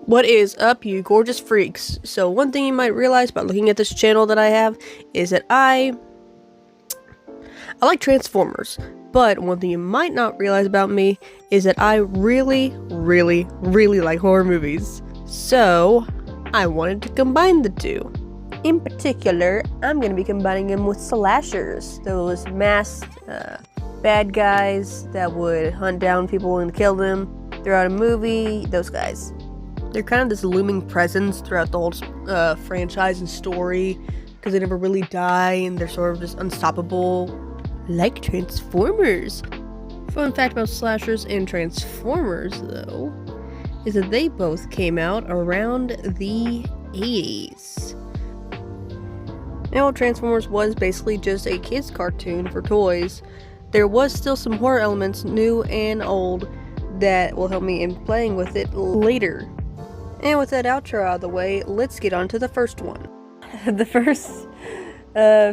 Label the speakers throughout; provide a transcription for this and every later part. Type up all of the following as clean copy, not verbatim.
Speaker 1: What is up, you gorgeous freaks? So one thing you might realize by looking at this channel that I have is that I like Transformers. But one thing you might not realize about me is that I really like horror movies. So I wanted to combine the two. In particular, I'm going to be combining them with slashers. Those masked bad guys that would hunt down people and kill them throughout a movie. Those guys. They're kind of this looming presence throughout the whole franchise and story because they never really die and they're sort of just unstoppable, like Transformers. Fun fact about slashers and Transformers, though, is that they both came out around the 80s. Now, Transformers was basically just a kid's cartoon for toys. There was still some horror elements, new and old, that will help me in playing with it later. And with that outro out of the way, let's get on to the first one. The first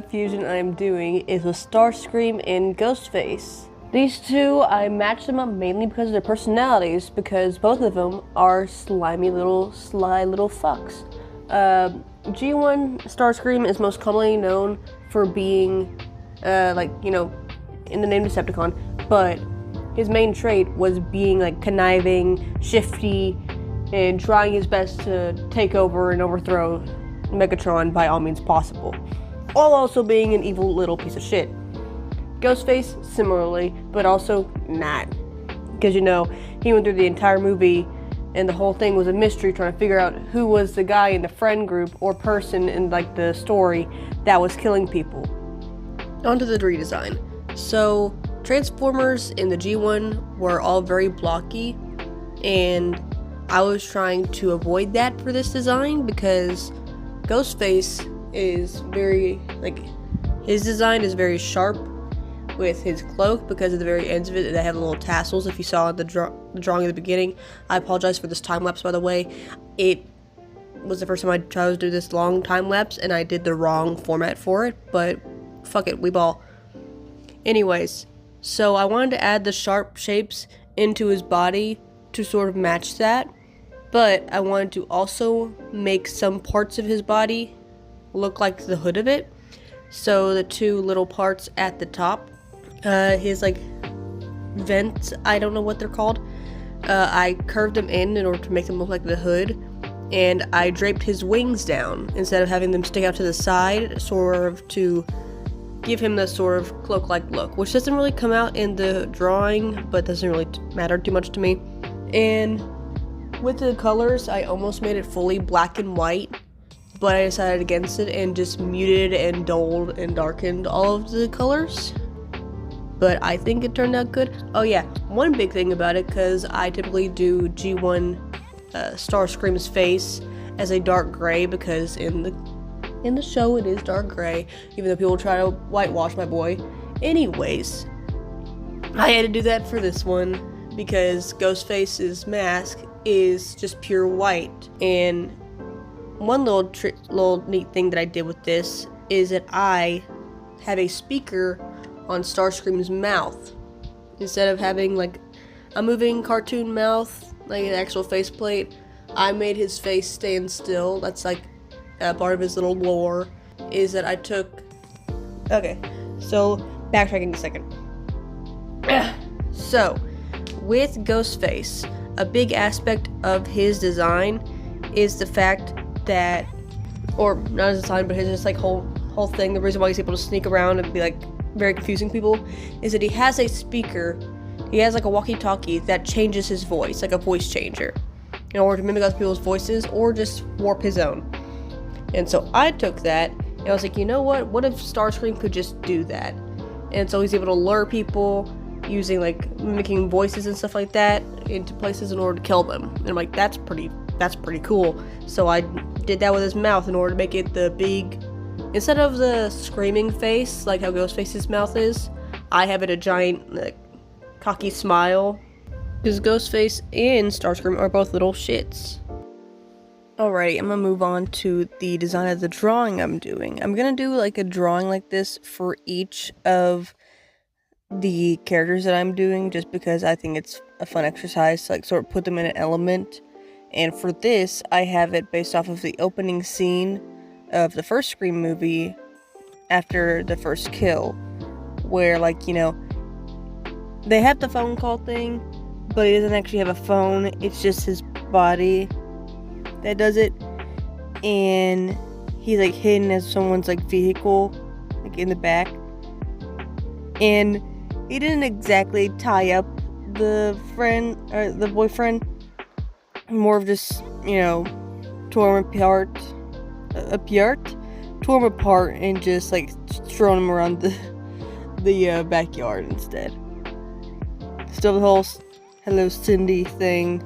Speaker 1: fusion I'm doing is with Starscream and Ghostface. These two, I matched them up mainly because of their personalities, because both of them are sly little fucks. G1 Starscream is most commonly known for being, in the name Decepticon, but his main trait was being conniving, shifty, and trying his best to take over and overthrow Megatron by all means possible, while also being an evil little piece of shit. Ghostface, similarly, but also not. Because, he went through the entire movie, and the whole thing was a mystery trying to figure out who was the guy in the friend group or person in, the story that was killing people. Onto the redesign. So, Transformers in the G1 were all very blocky, and I was trying to avoid that for this design because Ghostface is very, his design is very sharp with his cloak because of the very ends of it that have little tassels. If you saw in the drawing at the beginning, I apologize for this time lapse, by the way. It was the first time I tried to do this long time lapse and I did the wrong format for it, but fuck it, we ball. Anyways, so I wanted to add the sharp shapes into his body to sort of match that. But I wanted to also make some parts of his body look like the hood of it. So the two little parts at the top, his vents, I don't know what they're called. I curved them in order to make them look like the hood. And I draped his wings down instead of having them stick out to the side, sort of to give him the sort of cloak-like look, which doesn't really come out in the drawing, but doesn't really matter too much to me. And with the colors, I almost made it fully black and white, but I decided against it and just muted and dulled and darkened all of the colors. But I think it turned out good. Oh yeah, one big thing about it, because I typically do G1 Starscream's face as a dark gray, because in the show it is dark gray, even though people try to whitewash my boy. Anyways, I had to do that for this one because Ghostface's mask is just pure white. And one little neat thing that I did with this is that I have a speaker on Starscream's mouth. Instead of having a moving cartoon mouth, like an actual faceplate, I made his face stand still. That's part of his little lore, is that I took... Okay, so backtracking a second. So, with Ghostface, a big aspect of his design is the fact that, or not his design, but his just whole thing, the reason why he's able to sneak around and be very confusing people, is that he has a speaker, he has a walkie-talkie that changes his voice, like a voice changer, in order to mimic other people's voices or just warp his own. And so I took that and I was like, you know what if Starscream could just do that? And so he's able to lure people using mimicking voices and stuff like that into places in order to kill them. And I'm like, that's pretty cool. So I did that with his mouth in order to make it the big, instead of the screaming face like how Ghostface's mouth is, I have it a giant cocky smile, because Ghostface and Starscream are both little shits. Alrighty, I'm gonna move on to the design of the drawing I'm doing. I'm gonna do a drawing like this for each of the characters that I'm doing, just because I think it's a fun exercise to sort of put them in an element And for this, I have it based off of the opening scene of the first Scream movie after the first kill, where, like, you know, they have the phone call thing, but he doesn't actually have a phone. It's just his body that does it, and he's like hidden as someone's like vehicle, like in the back, and he didn't exactly tie up the friend or the boyfriend, more of just, you know, tore him apart, and just like thrown him around the backyard instead. Still the whole "Hello Cindy" thing,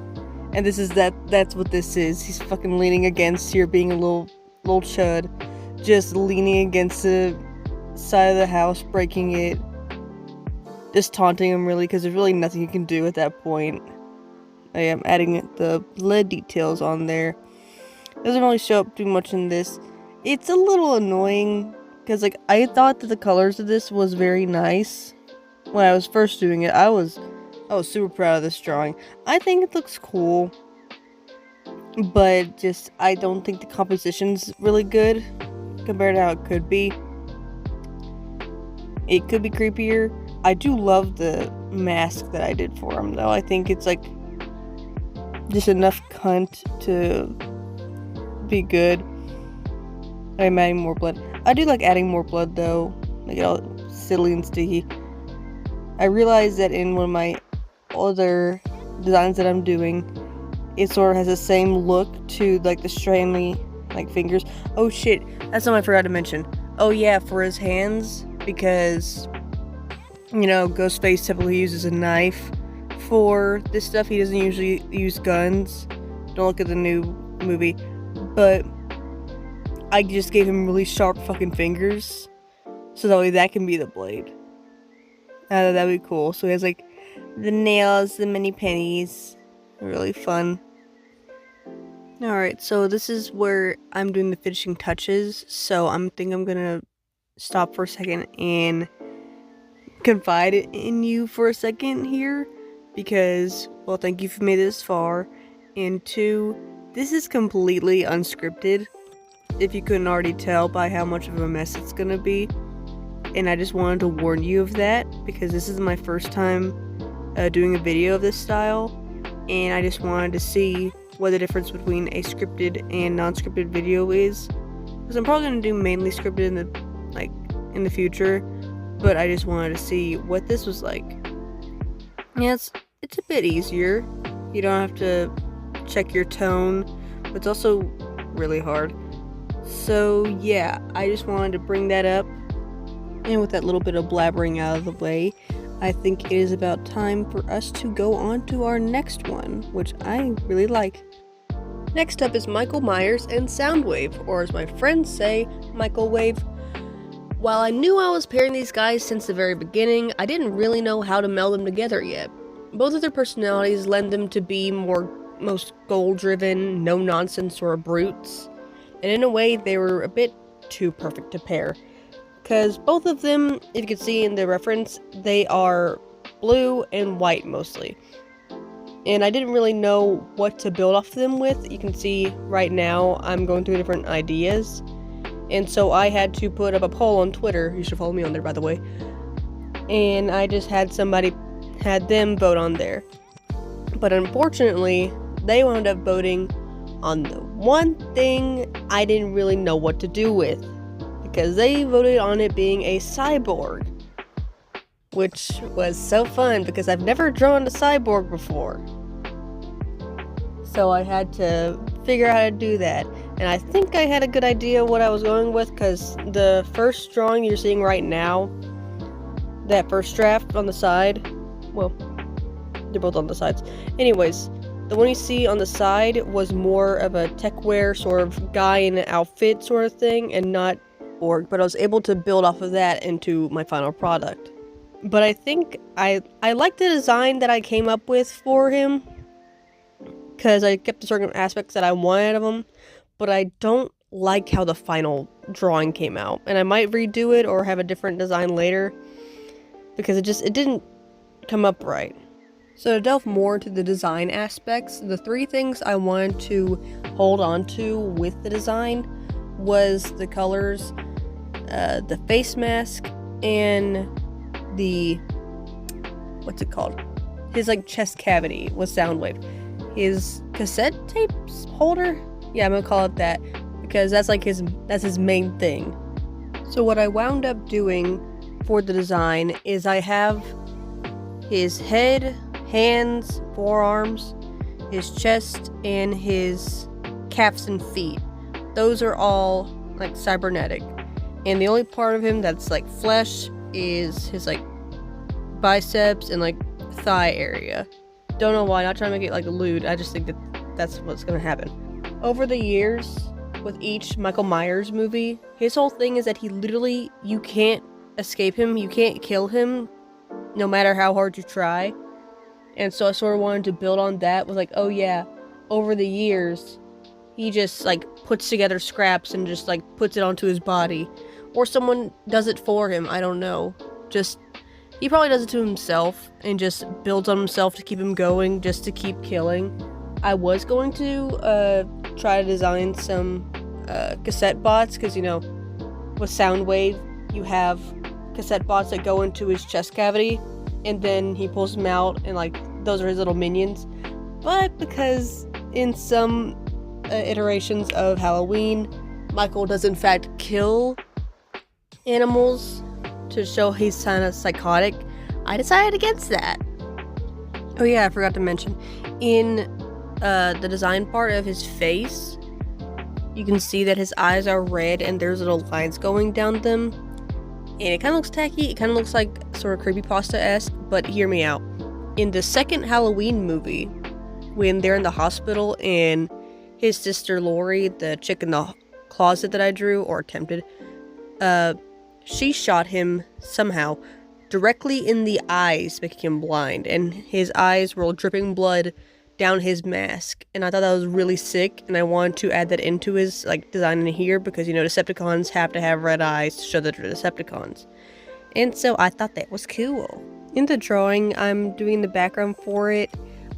Speaker 1: and that's what this is. He's fucking leaning against here, being a little chud, just leaning against the side of the house, breaking it, just taunting him really, because there's really nothing you can do at that point. I am adding the lead details on there. Doesn't really show up too much in this. It's a little annoying, because like I thought that the colors of this was very nice when I was first doing it. I was super proud of this drawing. I think it looks cool, but just I don't think the composition's really good compared to how it could be. It could be creepier. I do love the mask that I did for him, though. I think it's like just enough cunt to be good. I'm adding more blood. I do like adding more blood, though. Make it all silly and sticky. I realized that in one of my other designs that I'm doing, it sort of has the same look to like the strangly like fingers. Oh shit, that's something I forgot to mention. Oh yeah, for his hands, because, you know, Ghostface typically uses a knife for this stuff. He doesn't usually use guns. Don't look at the new movie. But I just gave him really sharp fucking fingers, so that way that can be the blade. That'd be cool. So he has like the nails, the mini pennies. Really fun. Alright, so this is where I'm doing the finishing touches. So I'm gonna stop for a second and confide in you for a second here, because, well, thank you for made it this far, and two, this is completely unscripted, if you couldn't already tell by how much of a mess it's gonna be, and I just wanted to warn you of that, because this is my first time doing a video of this style, and I just wanted to see what the difference between a scripted and non-scripted video is, because I'm probably gonna do mainly scripted in the future, but I just wanted to see what this was like. Yeah, it's a bit easier. You don't have to check your tone, but it's also really hard. So yeah, I just wanted to bring that up, and with that little bit of blabbering out of the way, I think it is about time for us to go on to our next one, which I really like. Next up is Michael Myers and Soundwave, or as my friends say, Michael Wave. While I knew I was pairing these guys since the very beginning, I didn't really know how to meld them together yet. Both of their personalities lend them to be most goal-driven, no-nonsense sort of brutes, and in a way they were a bit too perfect to pair. Because both of them, if you can see in the reference, they are blue and white mostly. And I didn't really know what to build off them with. You can see right now I'm going through different ideas. And so I had to put up a poll on Twitter. You should follow me on there, by the way. And I just had them vote on there. But unfortunately, they wound up voting on the one thing I didn't really know what to do with, because they voted on it being a cyborg, which was so fun because I've never drawn a cyborg before. So I had to figure out how to do that, and I think I had a good idea what I was going with, because the first drawing you're seeing right now, that first draft on the side, well, they're both on the sides. Anyways, the one you see on the side was more of a techwear sort of guy in an outfit sort of thing, and not org, but I was able to build off of that into my final product. But I think I like the design that I came up with for him, because I kept the certain aspects that I wanted of him, but I don't like how the final drawing came out, and I might redo it or have a different design later, because it didn't come up right. So to delve more into the design aspects, the three things I wanted to hold on to with the design was the colors, the face mask, and the, what's it called? His like chest cavity with Soundwave. His cassette tapes holder? Yeah, I'm gonna call it that because that's his main thing. So what I wound up doing for the design is I have his head, hands, forearms, his chest, and his calves and feet. Those are all like cybernetic. And the only part of him that's like flesh is his like biceps and like thigh area. Don't know why, not trying to make it like lewd, I just think that that's what's gonna happen. Over the years, with each Michael Myers movie, his whole thing is that he literally, you can't escape him, you can't kill him, no matter how hard you try. And so I sort of wanted to build on that with like, oh yeah, over the years, he just like puts together scraps and just like puts it onto his body. Or someone does it for him, I don't know. Just, he probably does it to himself and just builds on himself to keep him going, just to keep killing. I was going to try to design some cassette bots, because you know, with Soundwave, you have cassette bots that go into his chest cavity, and then he pulls them out, and like, those are his little minions. But because in some iterations of Halloween, Michael does in fact kill animals to show he's kind of psychotic, I decided against that. Oh yeah, I forgot to mention, in the design part of his face, you can see that his eyes are red and there's little lines going down them. And it kind of looks tacky, it kind of looks like sort of creepypasta-esque, but hear me out. In the second Halloween movie, when they're in the hospital and his sister Lori, the chick in the closet that I drew, or attempted, she shot him somehow directly in the eyes, making him blind, and his eyes were dripping blood down his mask, and I thought that was really sick, and I wanted to add that into his like design in here, because you know Decepticons have to have red eyes to show that they're Decepticons, and so I thought that was cool. In the drawing I'm doing the background for it,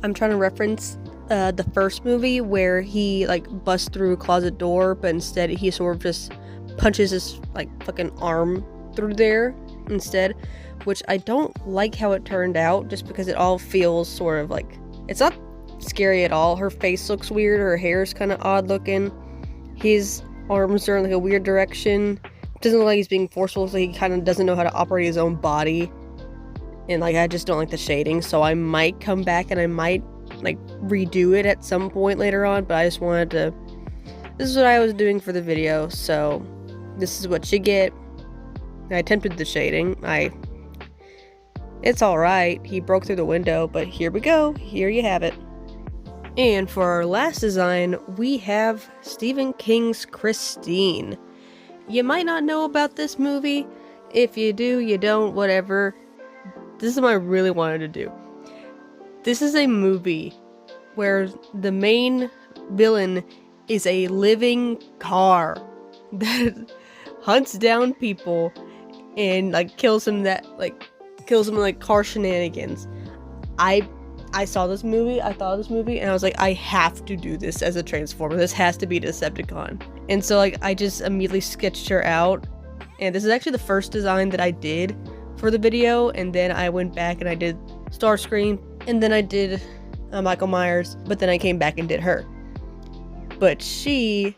Speaker 1: I'm trying to reference the first movie where he like busts through a closet door, but instead he sort of just punches his like fucking arm through there instead, which I don't like how it turned out, just because it all feels sort of like, it's not scary at all. Her face looks weird, her hair's kind of odd looking, his arms are in like a weird direction, it doesn't look like he's being forceful, so he kind of doesn't know how to operate his own body, and like I just don't like the shading, so I might come back and I might like redo it at some point later on, but I just wanted to, this is what I was doing for the video, so this is what you get. I attempted the shading, it's alright, he broke through the window, but here we go, here you have it. And for our last design, we have Stephen King's Christine. You might not know about this movie. If you do, you don't, whatever. This is what I really wanted to do. This is a movie where the main villain is a living car that hunts down people and like kills them like car shenanigans. I saw this movie, I thought of this movie, and I was like, I have to do this as a Transformer. This has to be Decepticon. And so like I just immediately sketched her out, and this is actually the first design that I did for the video, and then I went back and I did Starscream, and then I did Michael Myers, but then I came back and did her. But she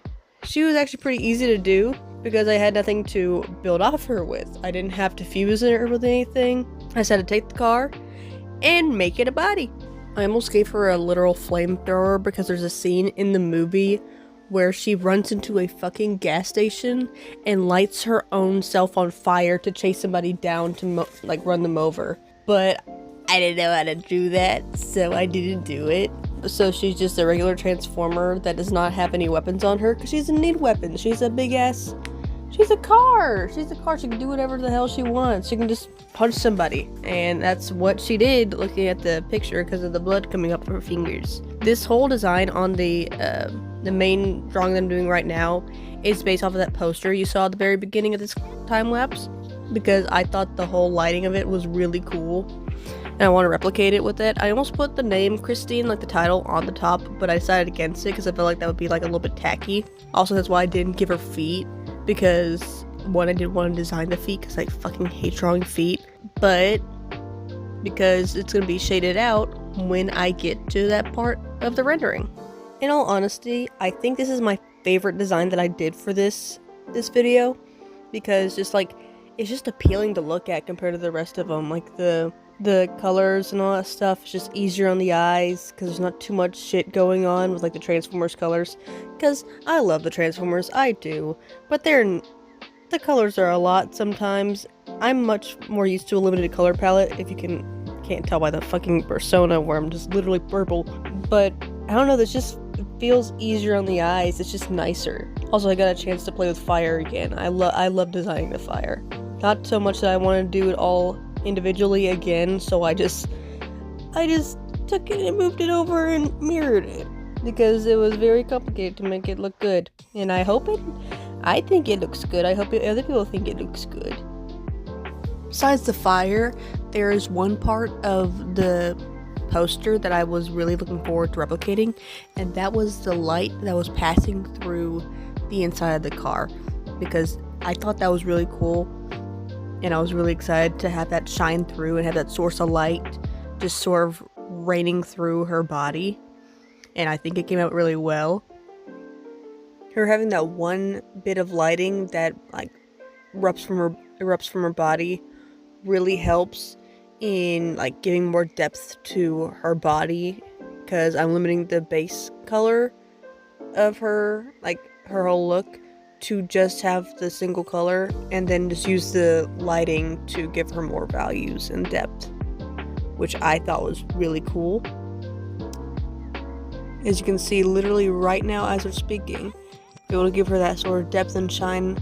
Speaker 1: was actually pretty easy to do, because I had nothing to build off her with. I didn't have to fuse her with anything. I just had to take the car and make it a body. I almost gave her a literal flamethrower, because there's a scene in the movie where she runs into a fucking gas station and lights her own self on fire to chase somebody down to like run them over. But I didn't know how to do that, so I didn't do it. So she's just a regular Transformer that does not have any weapons on her, because she doesn't need weapons. She's a big ass, she's a car. She's a car, she can do whatever the hell she wants. She can just punch somebody. And that's what she did, looking at the picture, because of the blood coming up from her fingers. This whole design on the main drawing that I'm doing right now is based off of that poster you saw at the very beginning of this time lapse, because I thought the whole lighting of it was really cool. and I want to replicate it with it. I almost put the name Christine, like the title, on the top, but I decided against it because I felt like that would be like a little bit tacky. Also, that's why I didn't give her feet, because one, I didn't want to design the feet because I fucking hate drawing feet, but because it's going to be shaded out when I get to that part of the rendering. In all honesty, I think this is my favorite design that I did for this video, because just like, it's just appealing to look at compared to the rest of them. Like the colors and all that stuff is just easier on the eyes because there's not too much shit going on with like the Transformers colors. Because I love the Transformers, I do, but the colors are a lot sometimes. I'm much more used to a limited color palette, if you can't tell by the fucking persona where I'm just literally purple. But I don't know, this just feels easier on the eyes. It's just nicer. Also, I got a chance to play with fire again. I love designing the fire. Not so much that I want to do it all individually again, so I just took it and moved it over and mirrored it, because it was very complicated to make it look good. And I think it looks good. I hope other people think it looks good. Besides the fire, there is one part of the poster that I was really looking forward to replicating, and that was the light that was passing through the inside of the car, because I thought that was really cool, and I was really excited to have that shine through and have that source of light just sort of raining through her body, and I think it came out really well. Her having that one bit of lighting that like erupts from her body really helps in like giving more depth to her body, because I'm limiting the base color of her, like her whole look, to just have the single color, and then just use the lighting to give her more values and depth, which I thought was really cool. As you can see, literally right now as we're speaking, be able to give her that sort of depth and shine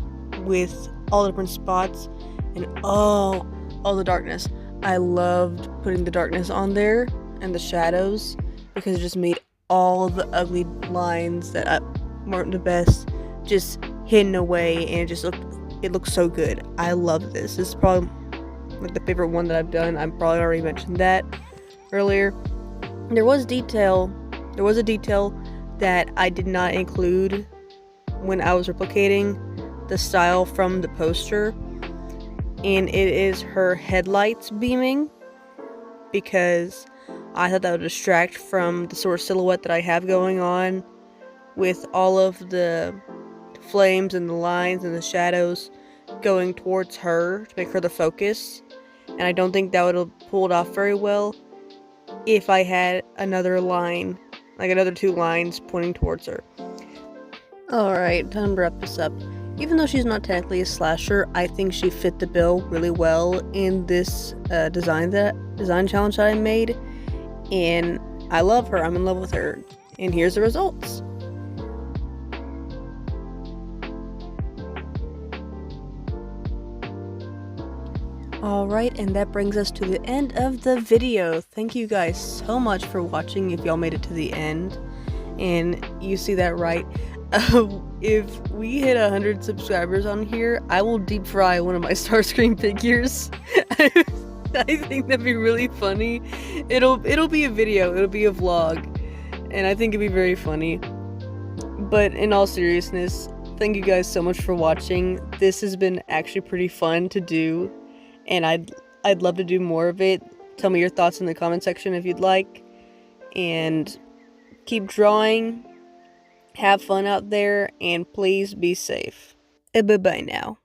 Speaker 1: with all the different spots, and all the darkness. I loved putting the darkness on there and the shadows, because it just made all the ugly lines that weren't the best just hidden away, and it looked so good. I love this. This is probably like the favorite one that I've done. I probably already mentioned that earlier. There was a detail that I did not include when I was replicating the style from the poster, and it is her headlights beaming, because I thought that would distract from the sort of silhouette that I have going on with all of the flames and the lines and the shadows going towards her to make her the focus, and I don't think that would have pulled off very well if I had another line, like another two lines pointing towards her. Alright, time to wrap this up. Even though she's not technically a slasher, I think she fit the bill really well in this design challenge that I made, and I love her. I'm in love with her, and here's the results. Alright, and that brings us to the end of the video. Thank you guys so much for watching if y'all made it to the end. And you see that right. If we hit 100 subscribers on here, I will deep fry one of my Starscream figures. I think that'd be really funny. It'll be a video, it'll be a vlog, and I think it'd be very funny. But in all seriousness, thank you guys so much for watching. This has been actually pretty fun to do, and I'd love to do more of it. Tell me your thoughts in the comment section if you'd like, and keep drawing. Have fun out there, and please be safe. Bye-bye now.